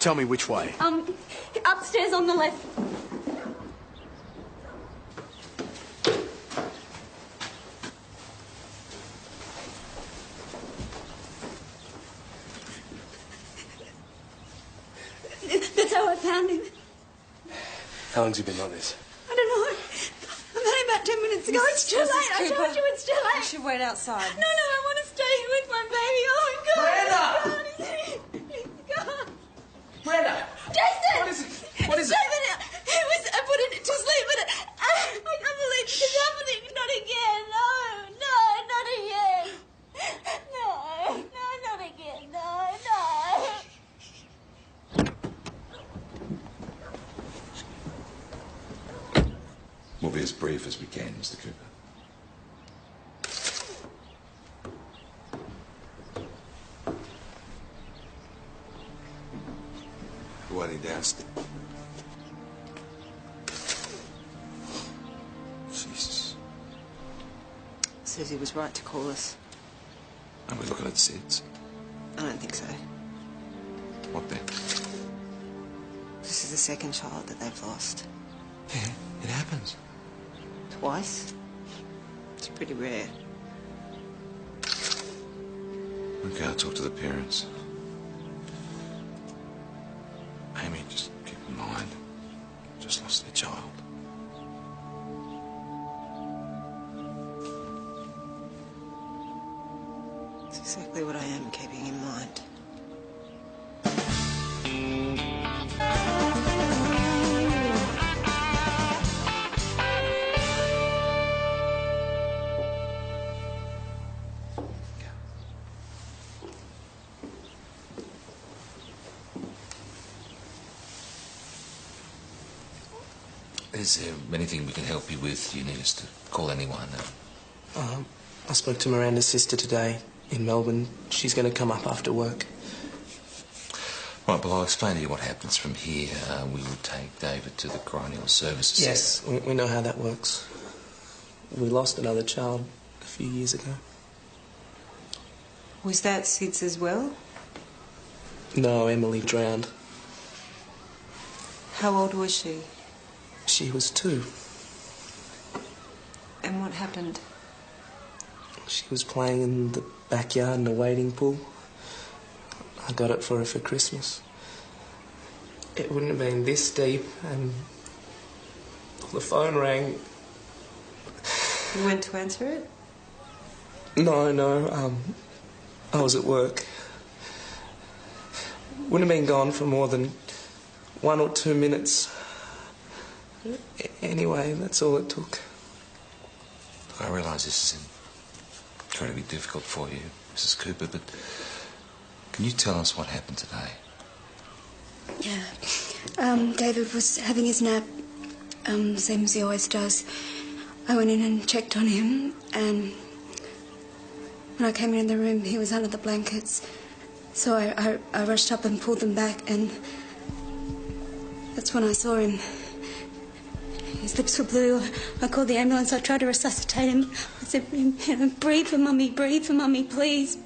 Tell me which way. Upstairs on the left. That's how I found him. How long's he been like this? I don't know. I'm only about 10 minutes ago. It's too late. I told you it's too late. You should wait outside. No, I want to stay here with my baby. Oh, my God. Brenda! He's gone. Brenda! Jason! What is it? What is it? I put it to sleep, but I can't believe it's happening. Not again. No, not again. No, not again. No. We'll be as brief as we can, Mr. Cooper. Waiting downstairs. Jesus. Says he was right to call us. Are we looking at SIDS? I don't think so. What then? This is the second child that they've lost. Yeah, it happens. Twice? It's pretty rare. Okay, I'll talk to the parents. Amy, just keep in mind, just lost their child. It's exactly what I am keeping in mind. Is there anything we can help you with? Do you need us to call anyone? I spoke to Miranda's sister today in Melbourne. She's going to come up after work. Right, well, I'll explain to you what happens from here. We will take David to the Coronial Services. Yes, we know how that works. We lost another child a few years ago. Was that Sid's as well? No, Emily drowned. How old was she? She was 2. And what happened? She was playing in the backyard in a wading pool. I got it for her for Christmas. It wouldn't have been this deep, and the phone rang. You went to answer it? No, I was at work. Wouldn't have been gone for more than 1 or 2 minutes. Anyway, that's all it took. Look, I realise this is incredibly difficult for you, Mrs. Cooper, but can you tell us what happened today? Yeah. David was having his nap, same as he always does. I went in and checked on him, and when I came in the room, he was under the blankets. So I rushed up and pulled them back, and that's when I saw him. His lips were blue. I called the ambulance. I tried to resuscitate him. I said, breathe for Mummy, please.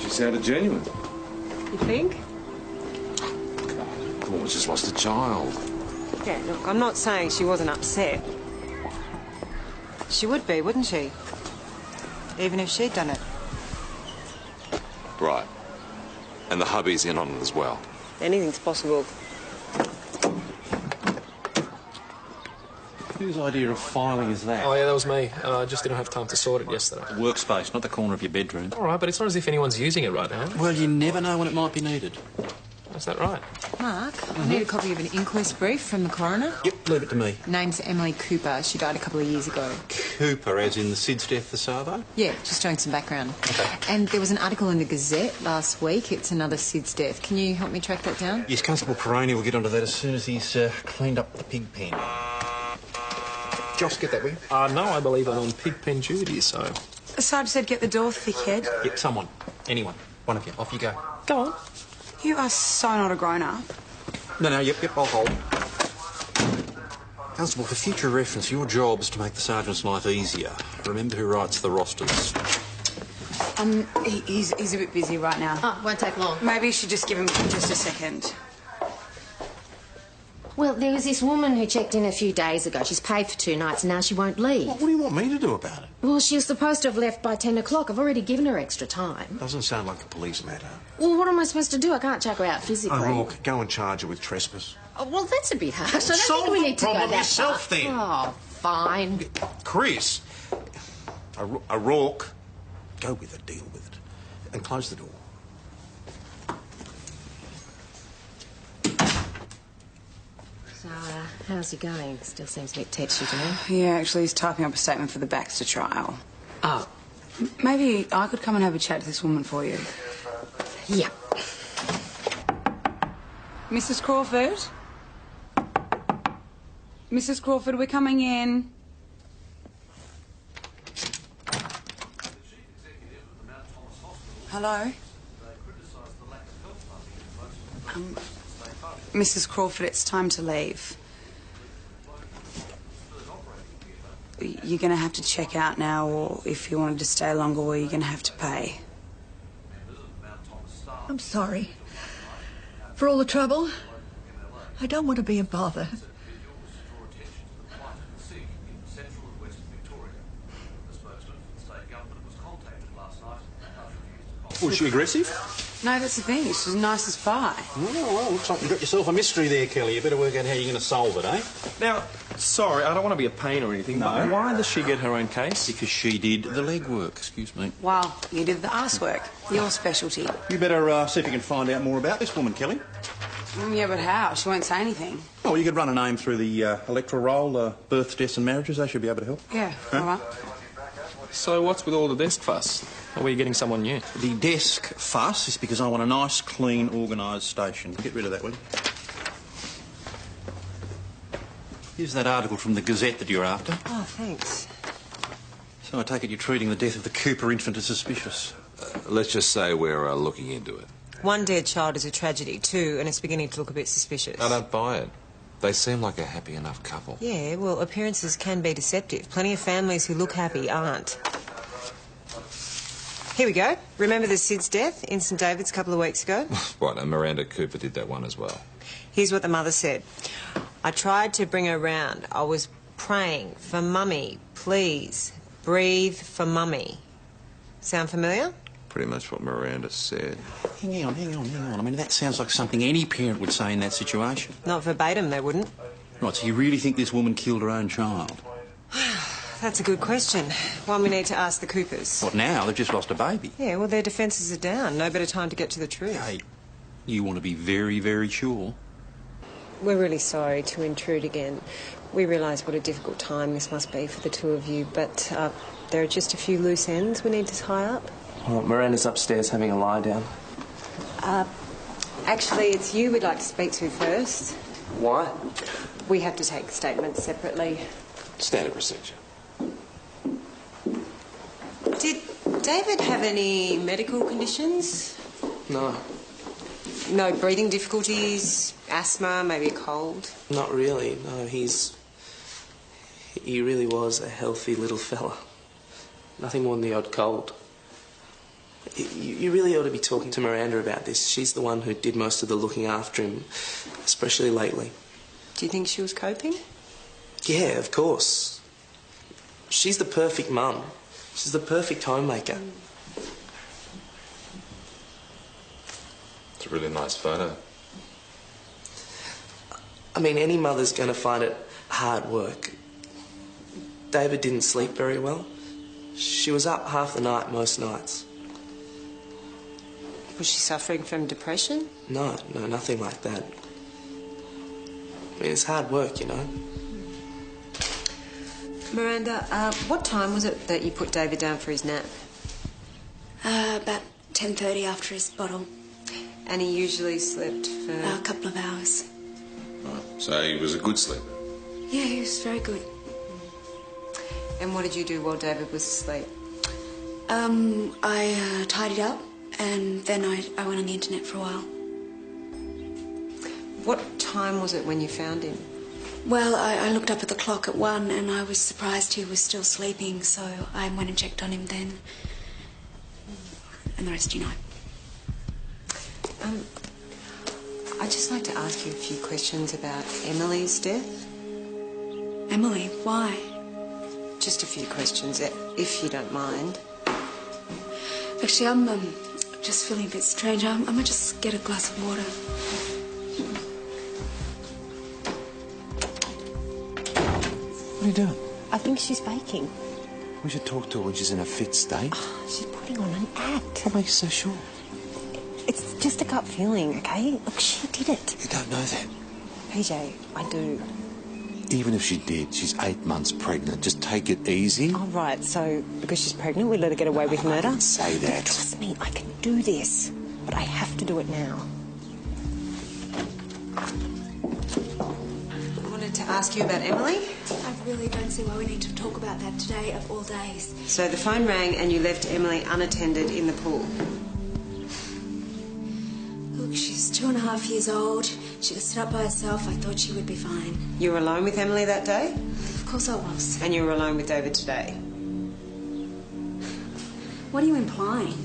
She sounded genuine. You think? The woman's just lost a child. Yeah, look, I'm not saying she wasn't upset. She would be, wouldn't she? Even if she'd done it. Right. And the hubby's in on it as well. Anything's possible. Whose idea of filing is that? Oh, yeah, that was me. I just didn't have time to sort it yesterday. Workspace, not the corner of your bedroom. All right, but it's not as if anyone's using it right now. Well, you never know when it might be needed. Is that right? Mark, I need a copy of an inquest brief from the coroner. Yep, leave it to me. Name's Emily Cooper. She died a couple of years ago. Cooper, as in the Sid's death, the Savo? Yeah, just showing some background. Okay. And there was an article in the Gazette last week. It's another Sid's death. Can you help me track that down? Yes, Constable Peroni will get onto that as soon as he's cleaned up the pig pen. Josh, get that, will you? No, I believe I'm on pigpen duty, so... Sarge said get the door, thickhead. Yep, someone. Anyone. One of you. Off you go. Go on. You are so not a grown-up. No, yep, I'll hold. Constable, for future reference, your job is to make the sergeant's life easier. Remember who writes the rosters. He's a bit busy right now. Oh, won't take long. Maybe you should just give him just a second. Well, there was this woman who checked in a few days ago. She's paid for 2 nights and now she won't leave. What do you want me to do about it? Well, she was supposed to have left by 10 o'clock. I've already given her extra time. Doesn't sound like a police matter. Well, what am I supposed to do? I can't chuck her out physically. O'Rourke, go and charge her with trespass. Oh, well, that's a bit harsh. I don't Solve think we need the to go problem that yourself, far. then. Oh, fine. Chris, O'Rourke, go with it, deal with it, and close the door. So, how's he going? Still seems a bit tetchy to me. Yeah, actually, he's typing up a statement for the Baxter trial. Oh. Maybe I could come and have a chat to this woman for you. Yeah. Mrs. Crawford? Mrs. Crawford, we're coming in. Hello? Mrs. Crawford, it's time to leave. You're going to have to check out now, or if you wanted to stay longer, well, you're going to have to pay. I'm sorry for all the trouble. I don't want to be a bother. Was she aggressive? No, that's the thing. She's nice as pie. Oh, well, looks like you've got yourself a mystery there, Kelly. You better work out how you're going to solve it, eh? Now, sorry, I don't want to be a pain or anything, but why does she get her own case? Because she did the legwork, excuse me. Well, you did the arsework. Your specialty. You better see if you can find out more about this woman, Kelly. Yeah, but how? She won't say anything. Oh, well, you could run a name through the electoral roll, births, deaths and marriages. They should be able to help. Yeah, all right. So what's with all the desk fuss? Are we getting someone new? The desk fuss is because I want a nice, clean, organised station. Get rid of that, will you? Here's that article from the Gazette that you're after. Oh, thanks. So I take it you're treating the death of the Cooper infant as suspicious. Let's just say we're looking into it. 1 dead child is a tragedy, 2, and it's beginning to look a bit suspicious. I don't buy it. They seem like a happy enough couple. Yeah, well, appearances can be deceptive. Plenty of families who look happy aren't. Here we go. Remember the Sid's death in St David's a couple of weeks ago? What, and Miranda Cooper did that one as well? Here's what the mother said. I tried to bring her round. I was praying for Mummy. Please, breathe for Mummy. Sound familiar? Pretty much what Miranda said. Hang on. I mean, that sounds like something any parent would say in that situation. Not verbatim, they wouldn't. Right, so you really think this woman killed her own child? That's a good question. One we need to ask the Coopers. What now? They've just lost a baby. Yeah, well, their defences are down. No better time to get to the truth. Hey, you want to be very, very sure. We're really sorry to intrude again. We realise what a difficult time this must be for the two of you, but there are just a few loose ends we need to tie up. Well, Miranda's upstairs having a lie down. Actually, it's you we'd like to speak to first. Why? We have to take statements separately. Standard procedure. Did David have any medical conditions? No, No breathing difficulties, asthma, maybe a cold? not really. No, he really was a healthy little fella. Nothing more than the odd cold. You really ought to be talking to Miranda about this. She's the one who did most of the looking after him, especially lately. Do you think she was coping? Yeah, of course. She's the perfect mum. She's the perfect homemaker. It's a really nice photo. I mean, any mother's going to find it hard work. David didn't sleep very well. She was up half the night most nights. Was she suffering from depression? No, nothing like that. I mean, it's hard work, you know. Miranda, what time was it that you put David down for his nap? About 10:30 after his bottle. And he usually slept for... A couple of hours. So he was a good sleeper. Yeah, he was very good. And what did you do while David was asleep? I tidied up and then I went on the internet for a while. What time was it when you found him? Well, I looked up at the clock at 1 and I was surprised he was still sleeping, so I went and checked on him then. And the rest you know. I'd just like to ask you a few questions about Emily's death. Emily, why? Just a few questions, if you don't mind. Actually, I'm just feeling a bit strange. I might just get a glass of water. What are you doing? I think she's faking. We should talk to her when she's in a fit state. Oh, she's putting on an act. What makes you so sure? It's just a gut feeling, okay? Look, she did it. You don't know that. PJ, I do. Even if she did, she's 8 months pregnant. Just take it easy. All right, so because she's pregnant, we let her get away with murder? I didn't say that. Trust me, I can do this. But I have to do it now. I wanted to ask you about Emily. I really don't see why we need to talk about that today of all days. So the phone rang and you left Emily unattended in the pool. Look, she's 2.5 years old. She could sit up by herself. I thought she would be fine. You were alone with Emily that day? Of course I was. And you were alone with David today? What are you implying?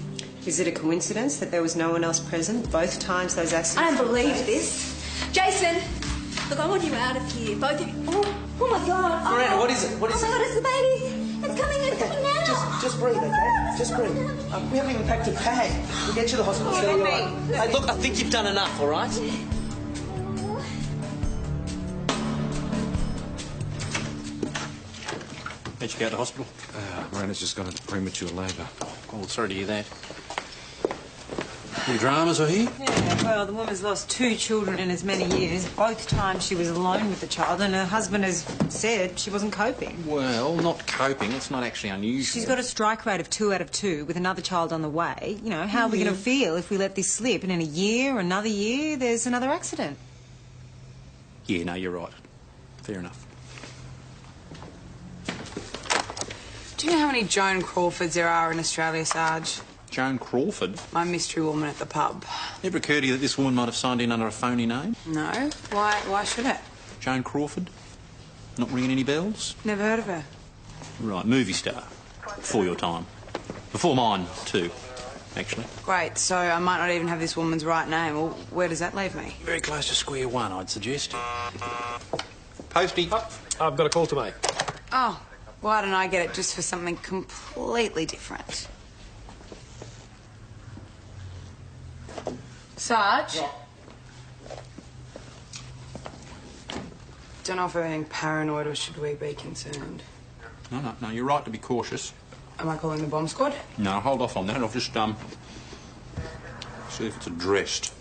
Is it a coincidence that there was no one else present both times those accidents? I don't believe this. Jason! Look, I want you out of here. Both of you. Oh my God. Miranda, what is it? What is Oh my God, it's the baby. It's coming. It's coming now. Just breathe, okay? Just breathe. We haven't even packed a bag. We'll get you to the hospital. Let She'll be me. all right. Hey, look, I think you've done enough, all right? How'd you go to the hospital? Miranda's just gone into premature labour. Oh, sorry to hear that. Any dramas, I hear? Yeah, well, the woman's lost 2 children in as many years. Both times she was alone with the child, and her husband has said she wasn't coping. Well, not coping. It's not actually unusual. She's got a strike rate of 2 out of 2 with another child on the way. You know, how are we going to feel if we let this slip and in a year or another year there's another accident? Yeah, no, you're right. Fair enough. Do you know how many Joan Crawfords there are in Australia, Sarge? Joan Crawford? My mystery woman at the pub. Ever occurred to you that this woman might have signed in under a phony name? No? Why should it? Joan Crawford? Not ringing any bells? Never heard of her. Right, movie star. Before your time. Before mine, too, actually. Great, so I might not even have this woman's right name. Well, where does that leave me? Very close to square one, I'd suggest. Posty. I've got a call to make. Oh, why don't I get it just for something completely different? Sarge? Don't know if we're being paranoid or should we be concerned. No, you're right to be cautious. Am I calling the bomb squad? No, hold off on that. I'll just, see if it's addressed.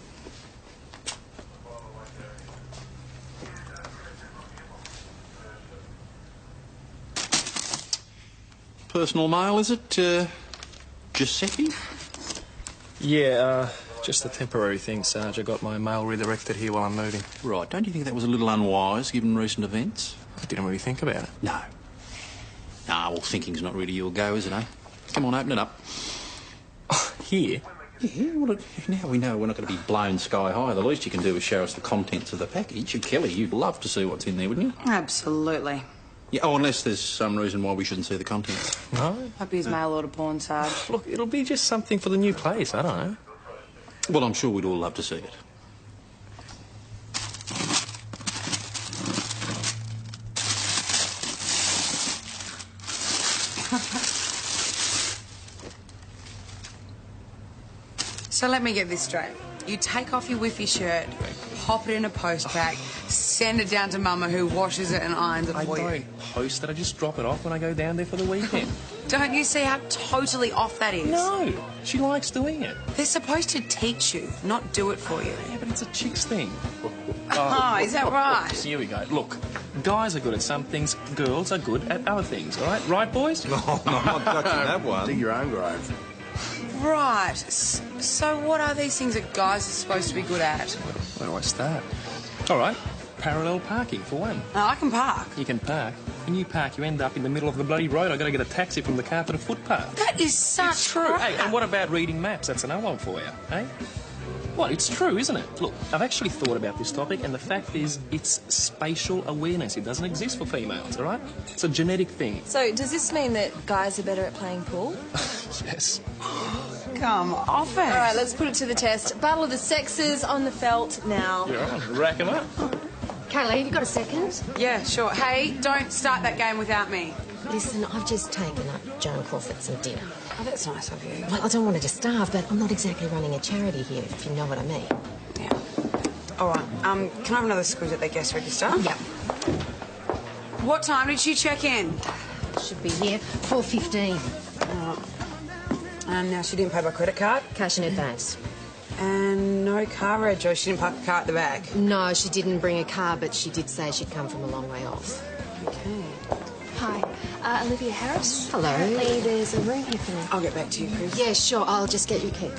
Personal mail, is it, Giuseppe? Yeah, just a temporary thing, Sarge. I got my mail redirected here while I'm moving. Right, don't you think that was a little unwise, given recent events? I didn't really think about it. No. Nah, well, thinking's not really your go, is it, eh? Come on, open it up. Oh, here? Yeah, well, now we know we're not going to be blown sky high. The least you can do is show us the contents of the package. Kelly, you'd love to see what's in there, wouldn't you? Absolutely. Yeah, oh, unless there's some reason why we shouldn't see the contents. No. Hope he's mail order porn, Sarge. Look, it'll be just something for the new place. I don't know. Well, I'm sure we'd all love to see it. So let me get this straight. You take off your whiffy shirt, pop it in a post pack, send it down to Mama who washes it and irons it I for you. don't post it. I just drop it off when I go down there for the weekend. Don't you see how totally off that is? No, she likes doing it. They're supposed to teach you, not do it for you. Yeah, but it's a chick's thing. Oh, is that right? Here we go. Look, guys are good at some things, girls are good at other things, all right? Right, boys? No, I'm not touching that one. Dig your own grave. Right. So what are these things that guys are supposed to be good at? Where do I start? All right, parallel parking, for one. Oh, I can park. You can park. When you park, you end up in the middle of the bloody road. I've got to get a taxi from the car to the footpath. That is such It's true. crap. Hey, and what about reading maps? That's another one for you, eh? Well, it's true, isn't it? Look, I've actually thought about this topic, and the fact is, it's spatial awareness. It doesn't exist for females, all right? It's a genetic thing. So, does this mean that guys are better at playing pool? Yes. Come off it. All right, let's put it to the test. Battle of the sexes on the felt now. You're on. Rack 'em up. Kaylee, you got a second? Yeah, sure. Hey, don't start that game without me. Listen, I've just taken up Joan Crawford some dinner. Oh, that's nice of you. Well, I don't want her to starve, but I'm not exactly running a charity here, if you know what I mean. Yeah. All right. Can I have another squeeze at the guest register? Yep. What time did she check in? Should be here 4:15. And now she didn't pay by credit card? Cash in advance. And no car reg, or she didn't park the car at the back? No, she didn't bring a car, but she did say she'd come from a long way off. Okay. Hi, Olivia Harris. Hello. Apparently there's a room here for me. I'll get back to you, Chris. Yeah, sure, I'll just get you a key.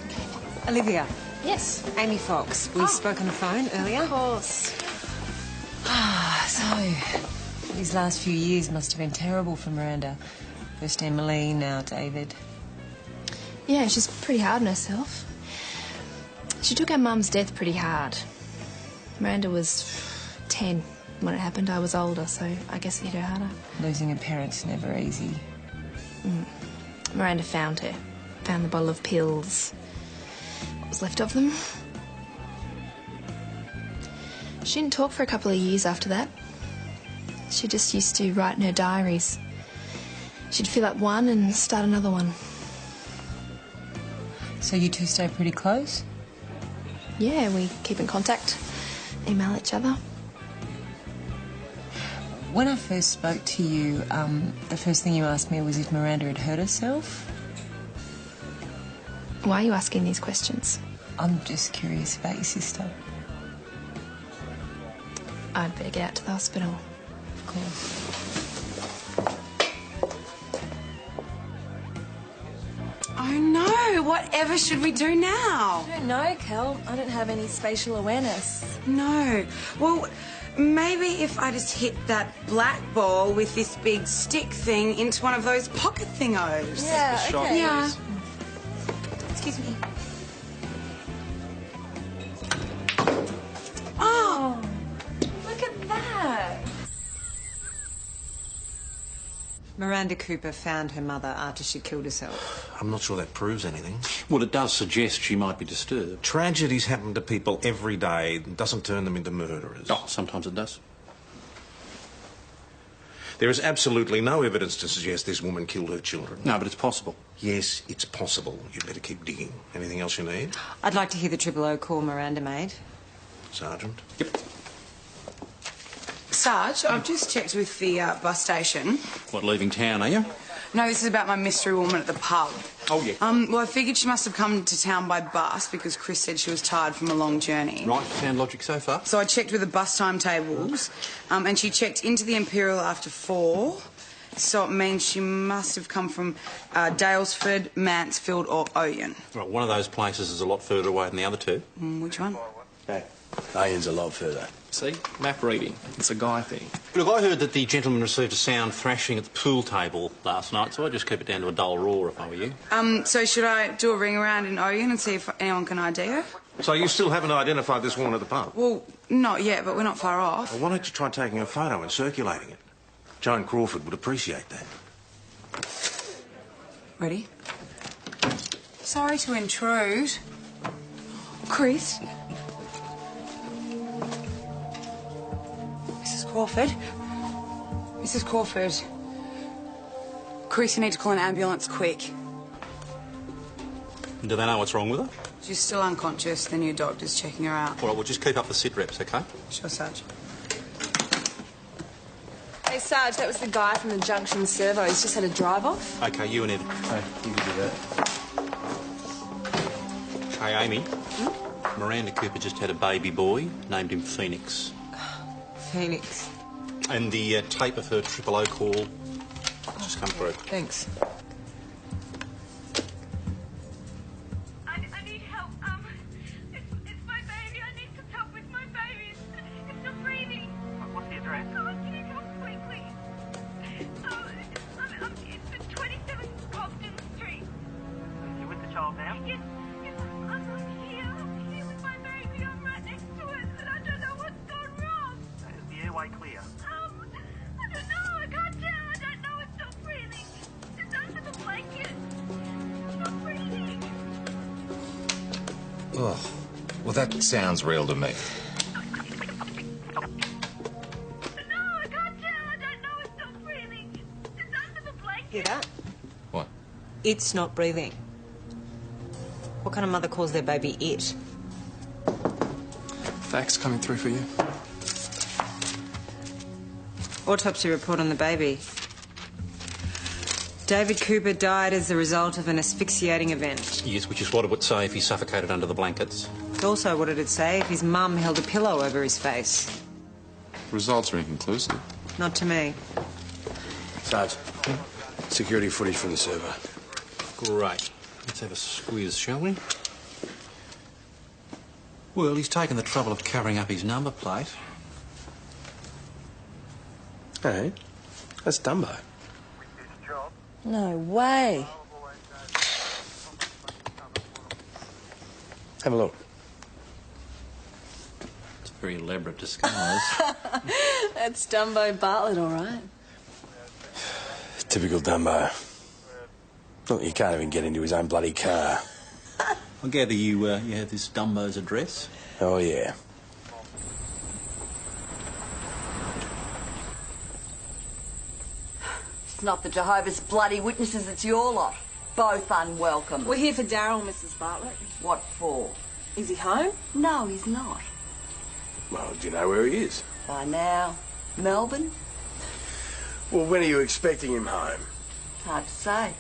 Olivia. Yes. Amy Fox. We spoke on the phone earlier. Of course. So, these last few years must have been terrible for Miranda. First Emily, now David. Yeah, she's pretty hard on herself. She took her mum's death pretty hard. Miranda was 10 when it happened. I was older, so I guess it hit her harder. Losing a parent's never easy. Miranda found her. Found the bottle of pills. What was left of them. She didn't talk for a couple of years after that. She just used to write in her diaries. She'd fill up one and start another one. So you two stay pretty close? Yeah, we keep in contact, email each other. When I first spoke to you, the first thing you asked me was if Miranda had hurt herself. Why are you asking these questions? I'm just curious about your sister. I'd better get out to the hospital. Of course. Oh no, whatever should we do now? I don't know, Kel. I don't have any spatial awareness. No. Well, maybe if I just hit that black ball with this big stick thing into one of those pocket thingos. Yeah, okay. Yeah. Excuse me. Oh! Look at that. Miranda Cooper found her mother after she killed herself. I'm not sure that proves anything. Well, it does suggest she might be disturbed. Tragedies happen to people every day. It doesn't turn them into murderers. Oh, sometimes it does. There is absolutely no evidence to suggest this woman killed her children. No, but it's possible. Yes, it's possible. You'd better keep digging. Anything else you need? I'd like to hear the 000 call Miranda made. Sergeant? Yep. Sarge, I've just checked with the bus station. What, leaving town, are you? No, this is about my mystery woman at the pub. Oh, yeah. Well, I figured she must have come to town by bus because Chris said she was tired from a long journey. Right, sound logic so far? So I checked with the bus timetables, and she checked into the Imperial after 4. So it means she must have come from Dalesford, Mansfield or Oyen. Right, one of those places is a lot further away than the other two. Which one? Oyen's a lot further. See? Map reading. It's a guy thing. Look, I heard that the gentleman received a sound thrashing at the pool table last night, so I'd just keep it down to a dull roar if I were you. So should I do a ring around in Oyen and see if anyone can ID her? So you still haven't identified this woman at the pub? Well, not yet, but we're not far off. Well, why don't you try taking a photo and circulating it? Joan Crawford would appreciate that. Ready? Sorry to intrude. Chris? Mrs. Crawford? Mrs. Crawford? Chris, you need to call an ambulance quick. Do they know what's wrong with her? She's still unconscious. The new doctor's checking her out. All right, we'll just keep up the sit reps, OK? Sure, Sarge. Hey, Sarge, that was the guy from the Junction Servo. He's just had a drive-off. OK, you and Evan. Hey, you can do that. Hey, Amy. Miranda Cooper just had a baby boy, named him Phoenix. Phoenix. And the tape of her 000 call just come through. Thanks. I need help. It's my baby. I need some help with my baby. It's not breathing. What's the address? Oh, can you help quickly? It's at 27 Cobden Street. You with the child now? Yes, I'm here with my way clear. I don't know. I can't tell. I don't know. It's not breathing. It's under the blanket. It's not breathing. Ugh. Well, that sounds real to me. No, I can't tell. I don't know. It's not breathing. It's under the blanket. Hear that? What? It's not breathing. What kind of mother calls their baby it? Fax coming through for you. Autopsy report on the baby. David Cooper died as the result of an asphyxiating event. Yes, which is what it would say if he suffocated under the blankets. It's also what it'd say if his mum held a pillow over his face. Results are inconclusive. Not to me. Sarge, security footage from the server. Great. Let's have a squeeze, shall we? Well, he's taken the trouble of covering up his number plate. Hey, that's Dumbo. No way. Have a look. It's a very elaborate disguise. That's Dumbo Bartlett, all right. Typical Dumbo. Look, you can't even get into his own bloody car. I gather you have this Dumbo's address? Oh, yeah. It's not the Jehovah's bloody Witnesses, it's your lot. Both unwelcome. We're here for Daryl, Mrs. Bartlett. What for? Is he home? No, he's not. Well, do you know where he is? By now. Melbourne? Well, when are you expecting him home? Hard to say.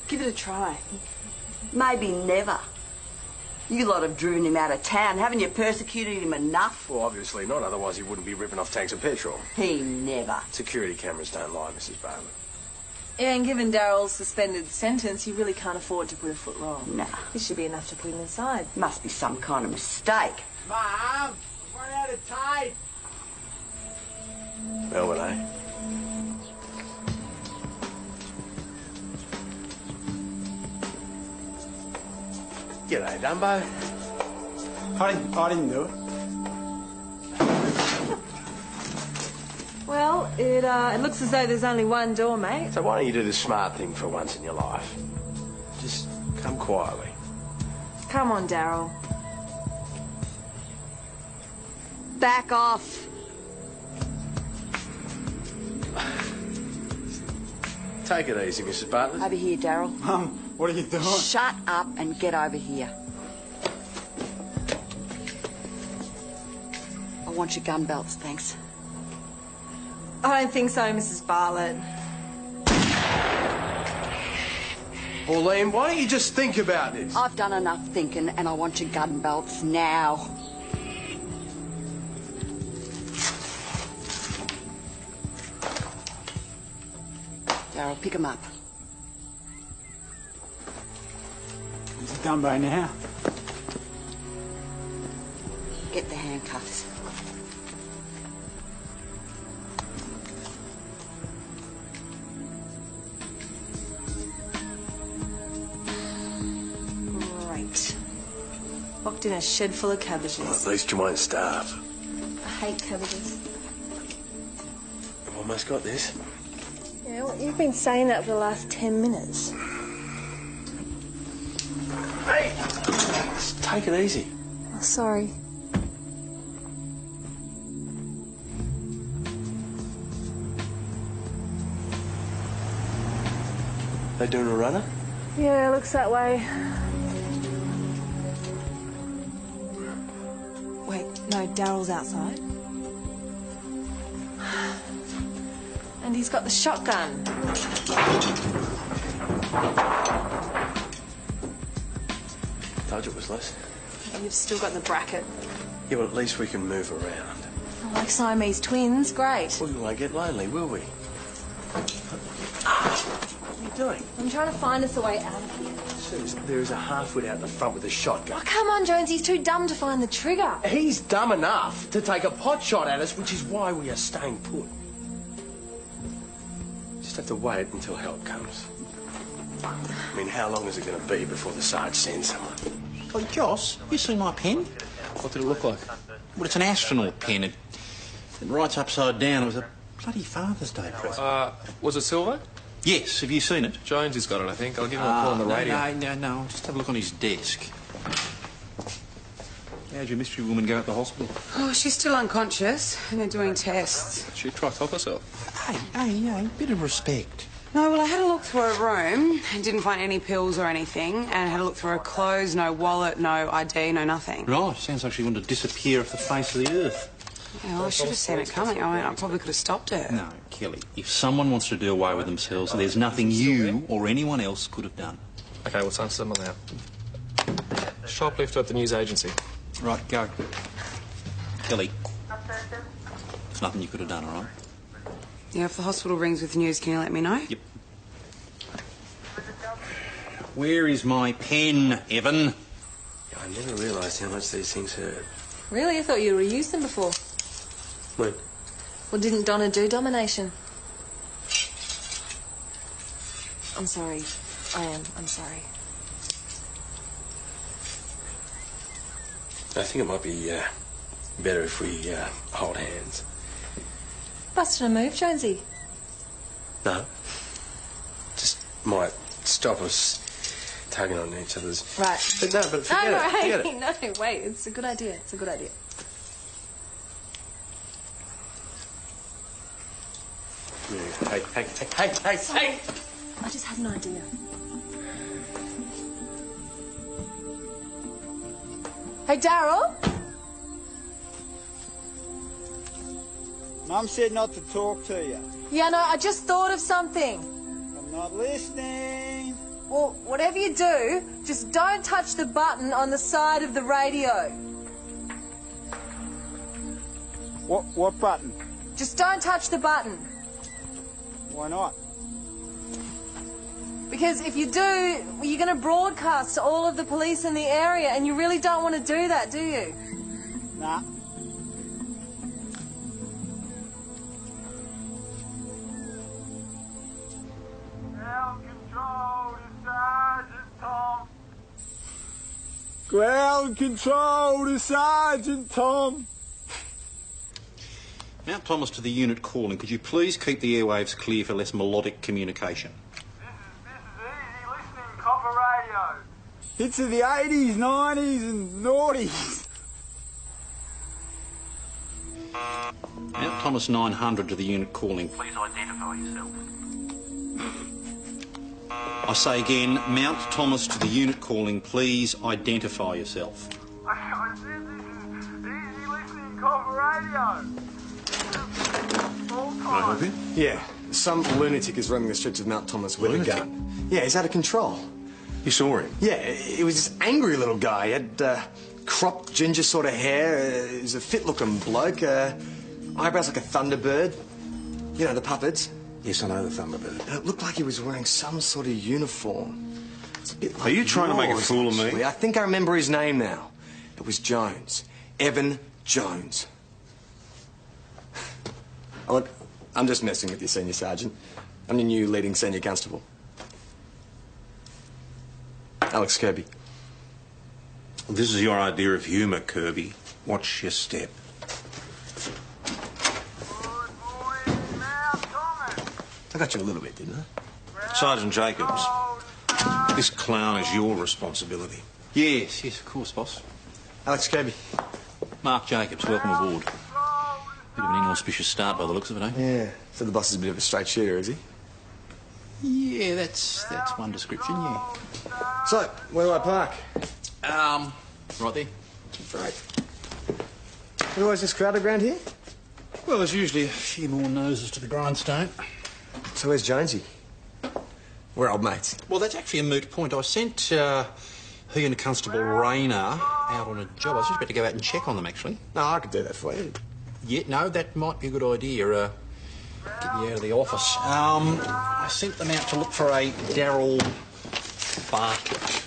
Give it a try. Maybe never. You lot have driven him out of town. Haven't you persecuted him enough? Well, obviously not, otherwise he wouldn't be ripping off tanks of petrol. He never. Security cameras don't lie, Mrs. Bartlett. Yeah, and given Daryl's suspended sentence, you really can't afford to put a foot wrong. Nah. This should be enough to put him inside. Must be some kind of mistake. Mom, run out of tape. Melbourne, eh? G'day, Dumbo. I didn't do it. Well, it looks as though there's only one door, mate. So why don't you do the smart thing for once in your life? Just come quietly. Come on, Daryl. Back off. Take it easy, Mrs. Bartlett. Over here, Daryl. Mum, what are you doing? Shut up and get over here. I want your gun belts, thanks. I don't think so, Mrs. Bartlett. Pauline, why don't you just think about this? I've done enough thinking and I want your gun belts now. Daryl, pick him up. It's Dumbo now. Get the handcuffs. Great. Locked in a shed full of cabbages. Well, at least you won't starve. I hate cabbages. I've almost got this. Yeah, well, you've been saying that for the last 10 minutes. Hey! Just take it easy. Oh, sorry. They doing a runner? Yeah, looks that way. Wait, no, Daryl's outside. And he's got the shotgun. Told you it was less. And you've still got the bracket. Yeah, well, at least we can move around. Like Siamese twins, great. Well, we won't get lonely, will we? What are you doing? I'm trying to find us a way out of here. Suze, there is a half-wit out the front with a shotgun. Oh, come on, Jones, he's too dumb to find the trigger. He's dumb enough to take a pot shot at us, which is why we are staying put. Just have to wait until help comes. I mean, how long is it going to be before the Sarge sends someone? Oh, Joss, you see my pen? What did it look like? Well, it's an astronaut pen. Then writes upside down. It was a bloody Father's Day present. Was it silver? Yes, have you seen it? Jones has got it, I think. I'll give him a call on the radio. No. Just have a look on his desk. How'd your mystery woman go at the hospital? Oh, she's still unconscious, and they're doing tests. She tried to top herself. Hey, bit of respect. No, well, I had a look through her room and didn't find any pills or anything, and I had a look through her clothes, no wallet, no ID, no nothing. Right, sounds like she wanted to disappear off the face of the earth. Yeah, well, I should have seen it coming. I mean, I probably could have stopped her. No, Kelly, if someone wants to do away with themselves, there's nothing you or anyone else could have done. OK, what's on someone now? Shoplifter at the news agency. Right, go. Kelly. There's nothing you could have done, all right? Yeah, if the hospital rings with news, can you let me know? Yep. Where is my pen, Evan? I never realised how much these things hurt. Really? I thought you reused them before. When? Well, didn't Donna do domination? I'm sorry. I'm sorry. I think it might be better if we hold hands. Busting a move, Jonesy. No. Just might stop us tugging on each other's... Right. But no, but forget it. Forget it. No, wait. It's a good idea. It's a good idea. Yeah. Hey. I just had an idea. Hey, Daryl? Mum said not to talk to you. Yeah, no, I just thought of something. I'm not listening. Well, whatever you do, just don't touch the button on the side of the radio. What button? Just don't touch the button. Why not? Because if you do, you're going to broadcast to all of the police in the area, and you really don't want to do that, do you? Nah. Ground control to Sergeant Tom. Mount Thomas to the unit calling. Could you please keep the airwaves clear for less melodic communication? This is easy listening, copper radio. Hits of the 80s, 90s and noughties. Mount Thomas 900 to the unit calling. Please identify yourself. I say again, Mount Thomas to the unit calling. Please identify yourself. I said this is easy listening, copper radio. Can I help you? Yeah, some lunatic is roaming the streets of Mount Thomas with a gun. Yeah, he's out of control. You saw him? Yeah, he was this angry little guy. He had cropped ginger sort of hair. He was a fit-looking bloke. Eyebrows like a thunderbird. You know, the puppets. Yes, I know the Thunderbird. It looked like he was wearing some sort of uniform. It's a bit like Are you trying to make a yours, fool of me? actually. I think I remember his name now. It was Jones. Evan Jones. Oh, look, I'm just messing with you, Senior Sergeant. I'm your new leading senior constable. Alex Kirby. This is your idea of humour, Kirby. Watch your step. I got you a little bit, didn't I? Sergeant Jacobs, this clown is your responsibility. Yes, of course, boss. Alex Kirby. Mark Jacobs, welcome aboard. Bit of an inauspicious start by the looks of it, eh? Yeah. So the boss is a bit of a straight shooter, is he? Yeah, that's one description, yeah. So, where do I park? Right there. Right. Is always this crowded around here? Well, there's usually a few more noses to the grindstone. So where's Jonesy? We're old mates. Well, that's actually a moot point. I sent he and Constable Rayner out on a job. I was just about to go out and check on them, actually. No, I could do that for you. Yeah, no, that might be a good idea. Get you out of the office. I sent them out to look for a Daryl Bartlett.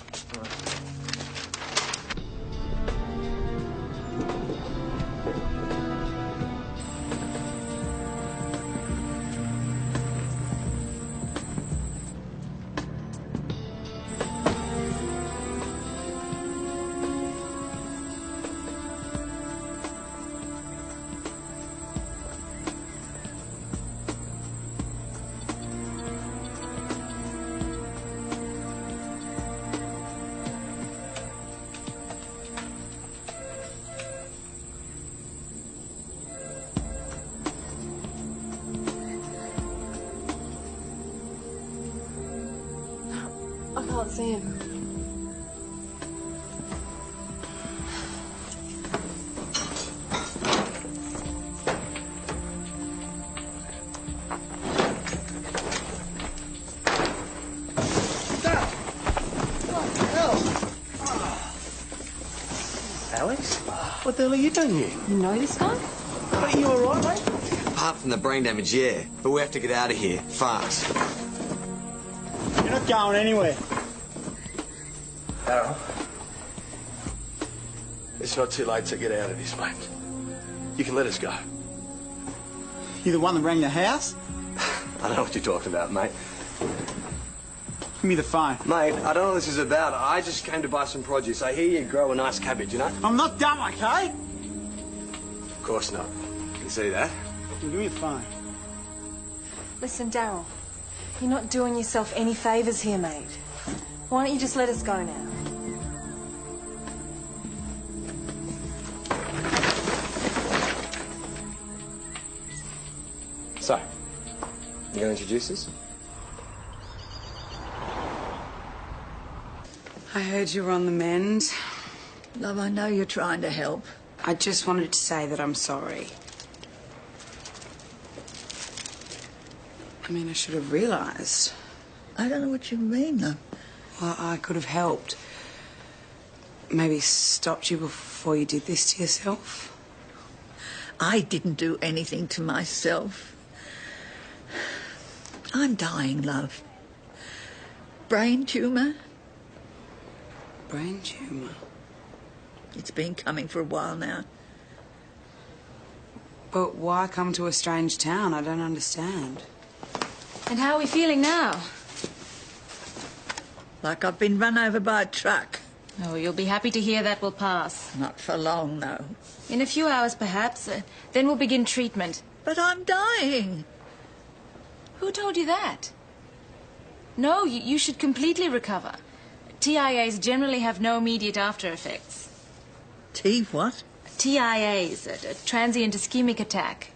I can't see him. Alex? What the hell are you doing here? You know this guy? Are you alright, mate? Apart from the brain damage, yeah. But we have to get out of here, fast. You're not going anywhere. Daryl. It's not too late to get out of this, mate. You can let us go. You the one that rang the house? I know what you're talking about, mate. Give me the phone. Mate, I don't know what this is about. I just came to buy some produce. I hear you grow a nice cabbage, you know? I'm not dumb, okay? Of course not. You can see that. Give me the phone. Listen, Daryl, you're not doing yourself any favours here, mate. Why don't you just let us go now? So, you gonna introduce us? I heard you were on the mend. Love, I know you're trying to help. I just wanted to say that I'm sorry. I mean, I should have realised. I don't know what you mean, love. Well, I could have helped. Maybe stopped you before you did this to yourself. I didn't do anything to myself. I'm dying, love. Brain tumour. Brain tumour? It's been coming for a while now. But why come to a strange town? I don't understand. And how are we feeling now? Like I've been run over by a truck. Oh, you'll be happy to hear that will pass. Not for long, though. In a few hours, perhaps. Then we'll begin treatment. But I'm dying. Who told you that? No, you should completely recover. TIAs generally have no immediate after effects. What? TIAs, a transient ischemic attack.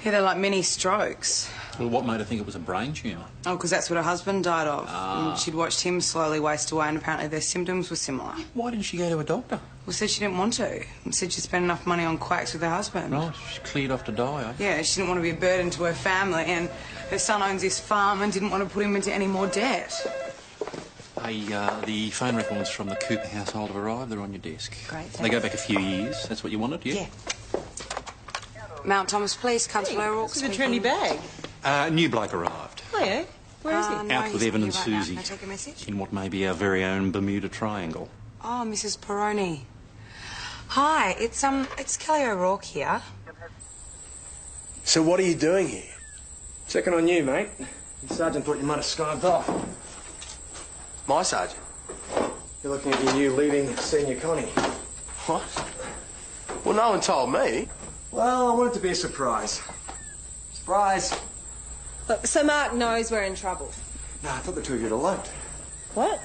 Yeah, they're like mini strokes. Well, what made her think it was a brain tumour? Oh, because that's what her husband died of. Ah. And she'd watched him slowly waste away, and apparently their symptoms were similar. Why didn't she go to a doctor? Well, said she didn't want to. And said she spent enough money on quacks with her husband. Right, she cleared off to die, eh? Yeah, she didn't want to be a burden to her family, and her son owns this farm and didn't want to put him into any more debt. Hey, the phone records from the Cooper household have arrived. They're on your desk. Great, They go back a few years. That's what you wanted, yeah? Mount Thomas Police, Constable O'Rourke. This is a trendy bag. New bloke arrived. Oh, yeah? Where is he? No, Out with he's Evan and with you right now. Susie. Can I take a message? In what may be our very own Bermuda Triangle. Oh, Mrs. Peroni. Hi, it's Kelly O'Rourke here. So what are you doing here? Checking on you, mate. The sergeant thought you might have skived off. My sergeant? You're looking at your new leading senior Connie. What? Well, no one told me. Well, I want it to be a surprise. Surprise! Look, so Mark knows we're in trouble. No, I thought the two of you had eloped. What?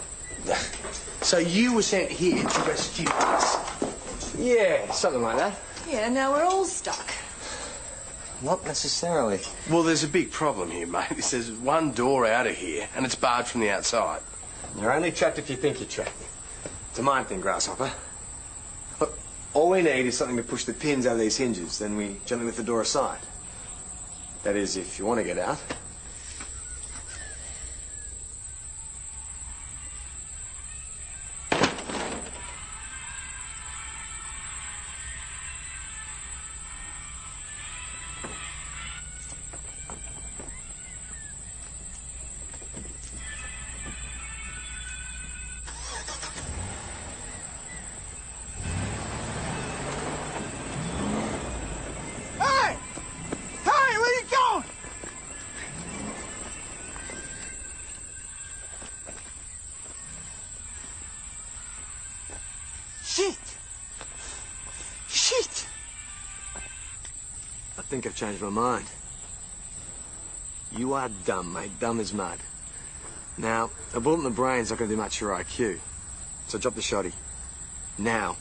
So you were sent here to rescue us? Yeah, something like that. Yeah, now we're all stuck. Not necessarily. Well, there's a big problem here, mate. There's one door out of here, and it's barred from the outside. You're only trapped if you think you're trapped. It's a mind thing, Grasshopper. Look, all we need is something to push the pins out of these hinges, then we gently lift the door aside. That is, if you want to get out. Hey! Hey, where you going? Shit! Shit! I think I've changed my mind. You are dumb, mate. Dumb as mud. Now, a bullet in the brain's not going to do much to your IQ. So drop the shoddy. Now.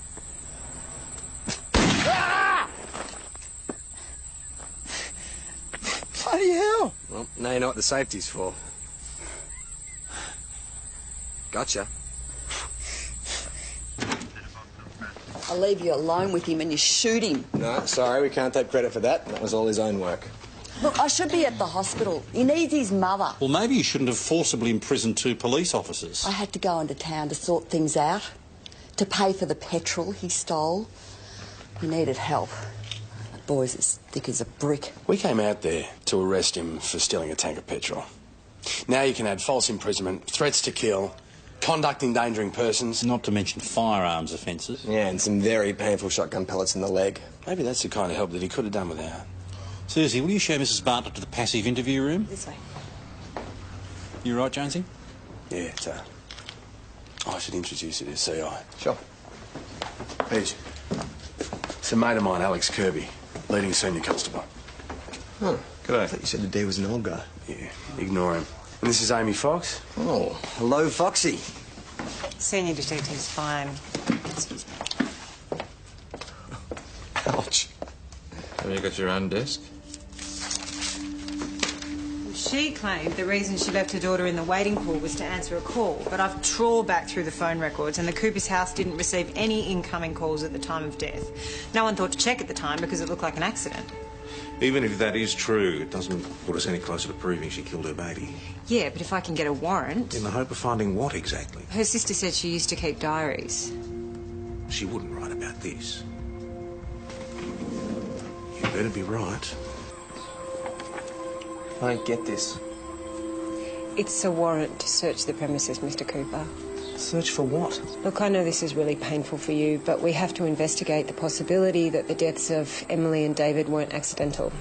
Bloody hell! Well, now you know what the safety's for. Gotcha. I'll leave you alone with him and you shoot him. No, sorry, we can't take credit for that. That was all his own work. Look, I should be at the hospital. He needs his mother. Well, maybe you shouldn't have forcibly imprisoned 2 police officers. I had to go into town to sort things out, to pay for the petrol he stole. He needed help. The boy's as thick as a brick. We came out there to arrest him for stealing a tank of petrol. Now you can add false imprisonment, threats to kill, conduct endangering persons. Not to mention firearms offences. Yeah, and some very painful shotgun pellets in the leg. Maybe that's the kind of help that he could have done without. Susie, will you show Mrs. Bartlett to the passive interview room? This way. You right, Jonesy? Yeah, I should introduce you to CI. Sure. Page. It's a mate of mine, Alex Kirby, leading senior constable. Huh. G'day. I thought you said the D was an old guy. Yeah, ignore him. And this is Amy Fox. Oh, hello, Foxy. Senior detective's fine. Excuse me. Ouch. Have you got your own desk? She claimed the reason she left her daughter in the waiting pool was to answer a call, but I've trawled back through the phone records and the Cooper's house didn't receive any incoming calls at the time of death. No one thought to check at the time because it looked like an accident. Even if that is true, it doesn't put us any closer to proving she killed her baby. Yeah, but if I can get a warrant... In the hope of finding what exactly? Her sister said she used to keep diaries. She wouldn't write about this. You better be right. I don't get this. It's a warrant to search the premises, Mr. Cooper. Search for what? Look, I know this is really painful for you, but we have to investigate the possibility that the deaths of Emily and David weren't accidental.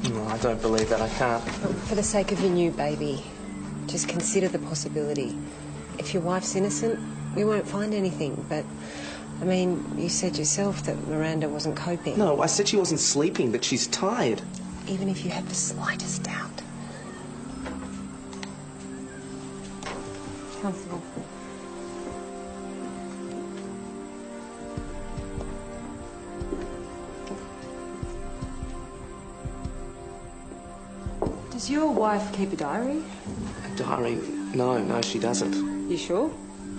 No, I don't believe that. I can't. For the sake of your new baby, just consider the possibility. If your wife's innocent, we won't find anything, but... I mean, you said yourself that Miranda wasn't coping. No, I said she wasn't sleeping, that she's tired. Even if you have the slightest doubt. Constable. Does your wife keep a diary? A diary? No, she doesn't. You sure?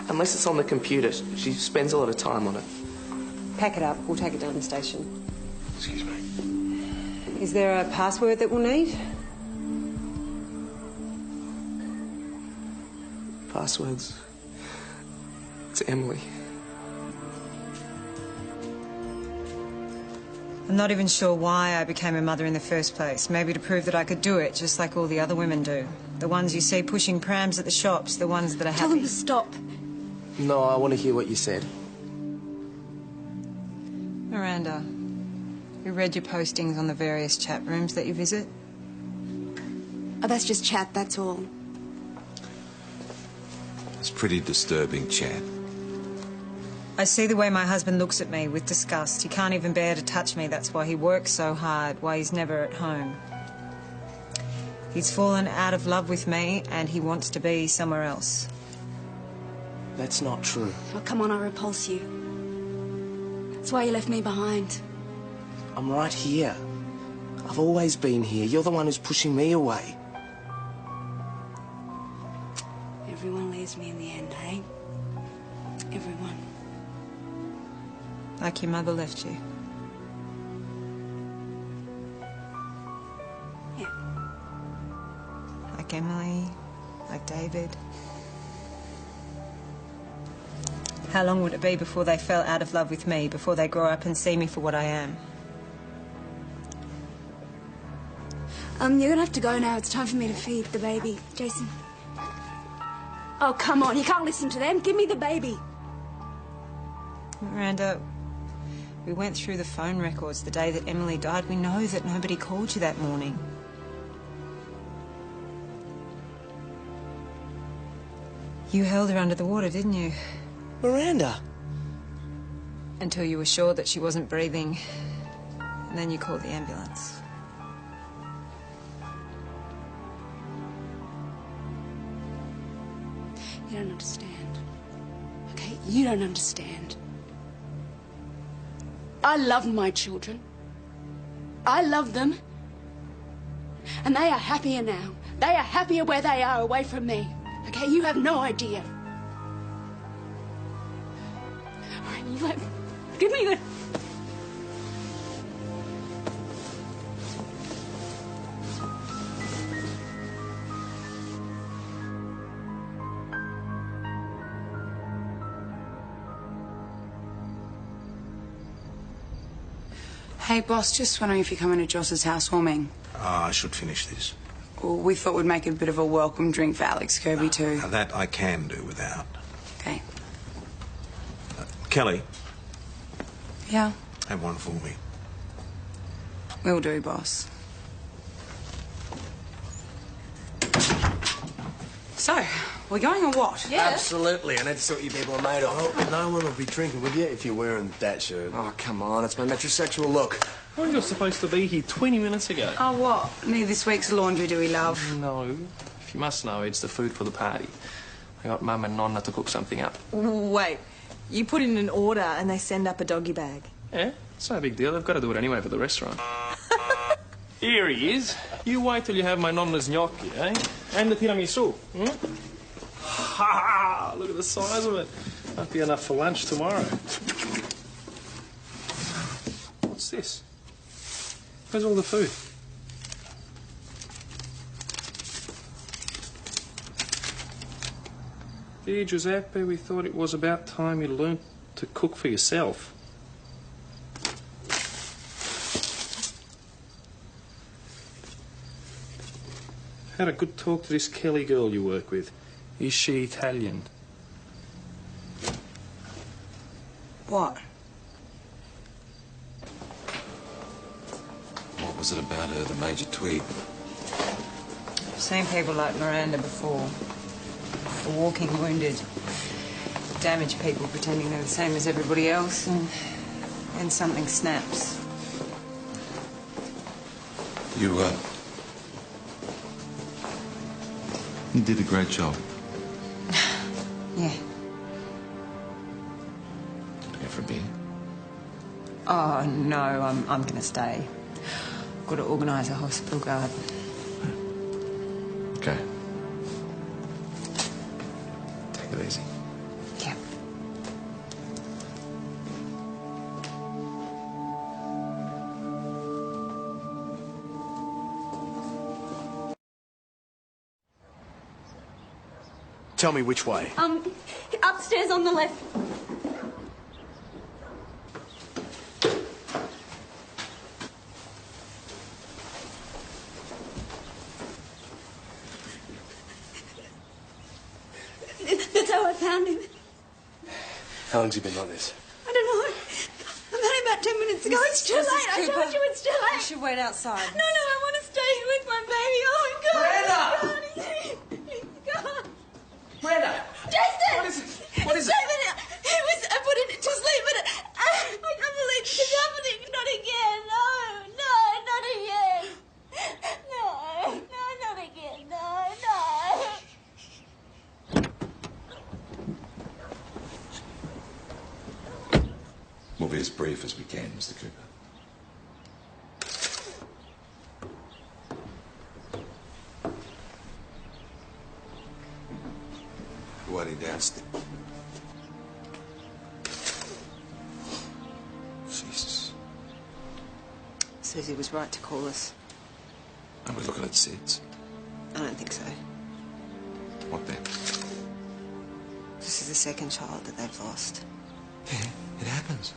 Unless it's on the computer. She spends a lot of time on it. Pack it up. We'll take it down to the station. Excuse me. Is there a password that we'll need? Passwords. It's Emily. I'm not even sure why I became a mother in the first place. Maybe to prove that I could do it, just like all the other women do. The ones you see pushing prams at the shops, the ones that are happy. Tell them to stop. No, I want to hear what you said. Miranda, you read your postings on the various chat rooms that you visit? Oh, that's just chat, that's all. It's pretty disturbing chat. I see the way my husband looks at me with disgust. He can't even bear to touch me. That's why he works so hard, why he's never at home. He's fallen out of love with me and he wants to be somewhere else. That's not true. Oh, come on, I repulse you. That's why you left me behind. I'm right here. I've always been here. You're the one who's pushing me away. Everyone leaves me in the end, eh? Everyone. Like your mother left you. Yeah. Like Emily, like David. How long would it be before they fell out of love with me, before they grow up and see me for what I am? You're gonna have to go now. It's time for me to feed the baby. Jason. Oh, come on. You can't listen to them. Give me the baby. Miranda, we went through the phone records the day that Emily died. We know that nobody called you that morning. You held her under the water, didn't you? Miranda! Until you were sure that she wasn't breathing. And then you called the ambulance. You don't understand. Okay? You don't understand. I love my children. I love them. And they are happier now. They are happier where they are away from me. Okay, you have no idea. All right, you let... Give me the... Hey, boss, just wondering if you're coming to Joss's housewarming. I should finish this. Well, we thought we'd make it a bit of a welcome drink for Alex Kirby, too. Now, that I can do without. Okay. Kelly, Yeah, have one for me. will do, boss. So, we're going or what? Absolutely. I need to see what you people are made of. Oh, no one will be drinking with you if you're wearing that shirt. Oh, come on. It's my metrosexual look. Well, you were supposed to be here 20 minutes ago. Oh, what? Need this week's laundry, do we, love? No. If you must know, it's the food for the party. I got Mum and Nonna to cook something up. Wait, you put in an order and they send up a doggy bag? Yeah, it's no big deal. They've got to do it anyway for the restaurant. Here he is. You wait till you have my Nonna's gnocchi, eh? And the tiramisu. Ha! Look at the size of it. Won't be enough for lunch tomorrow. What's this? Where's all the food? Dear Giuseppe, we thought it was about time you learnt to cook for yourself. Had a good talk to this Kelly girl you work with. Is she Italian? What? What was it about her that made you tweet? I've seen people like Miranda before. The walking wounded. Damaged people pretending they're the same as everybody else, and then something snaps. You did a great job. Yeah. Go for a beer. Oh, no, I'm going to stay. I've got to organise a hospital guard. Okay. Take it easy. Yeah. Tell me which way. Upstairs on the left. That's how I found him. How long's he been like this? I don't know. I met him about 10 minutes ago. It's too late. I told you it's too late. You should wait outside. No, I want to stay here with my baby. Oh, my God. Brenda! He's gone. Brenda! Jason! What is it? What is it? I put it to sleep, but I can't believe it's happening. Not again. No, not again. No, not again. No. We'll be as brief as we can, Mr. Cooper. Waiting downstairs. Jesus. Susie was right to call us. Are we looking at Sid's? I don't think so. What then? This is the second child that they've lost. Yeah, it happens.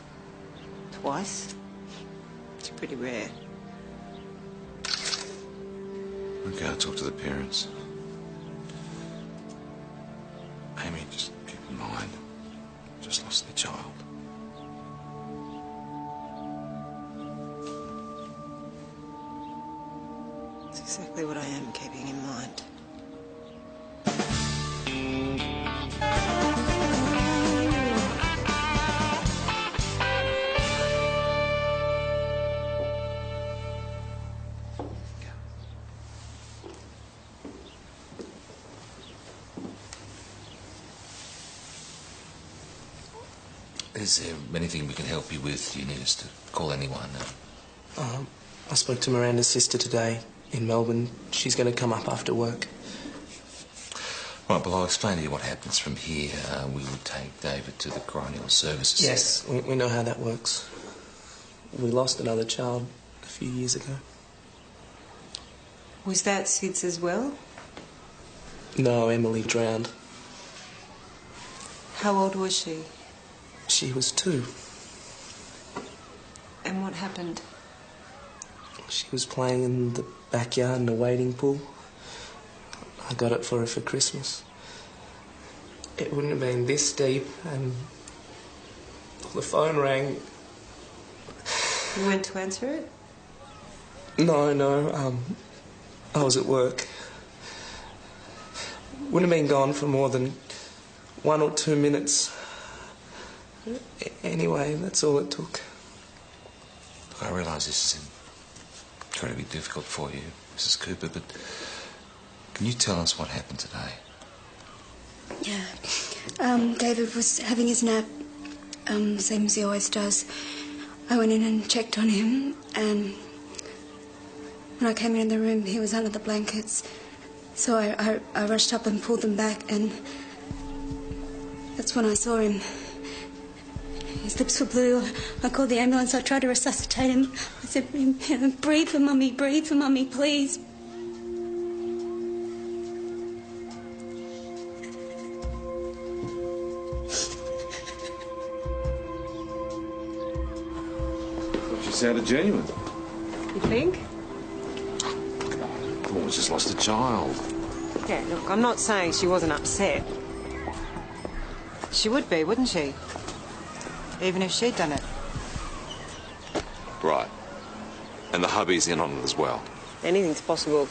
Twice? It's pretty rare. Okay, I'll talk to the parents. Amy, just keep in mind, just lost their child. It's exactly what I am keeping in mind. Is there anything we can help you with? Do you need us to call anyone? I spoke to Miranda's sister today in Melbourne. She's going to come up after work. Right, well, I'll explain to you what happens from here. We will take David to the coronial services. Yes, we know how that works. We lost another child a few years ago. Was that Sid's as well? No, Emily drowned. How old was she? She was 2. And what happened? She was playing in the backyard in a wading pool. I got it for her for Christmas. It wouldn't have been this deep, and the phone rang. You went to answer it? No, I was at work. Wouldn't have been gone for more than 1 or 2 minutes. Anyway, that's all it took. Look, I realise this is incredibly difficult for you, Mrs. Cooper, but can you tell us what happened today? Yeah. David was having his nap, same as he always does. I went in and checked on him, and when I came in the room, he was under the blankets. So I rushed up and pulled them back, and that's when I saw him. His lips were blue. I called the ambulance. I tried to resuscitate him. I said, breathe for Mummy, please. She sounded genuine. You think? The woman's just lost a child. Yeah, look, I'm not saying she wasn't upset. She would be, wouldn't she? Even if she'd done it. Right. And the hubby's in on it as well. Anything's possible.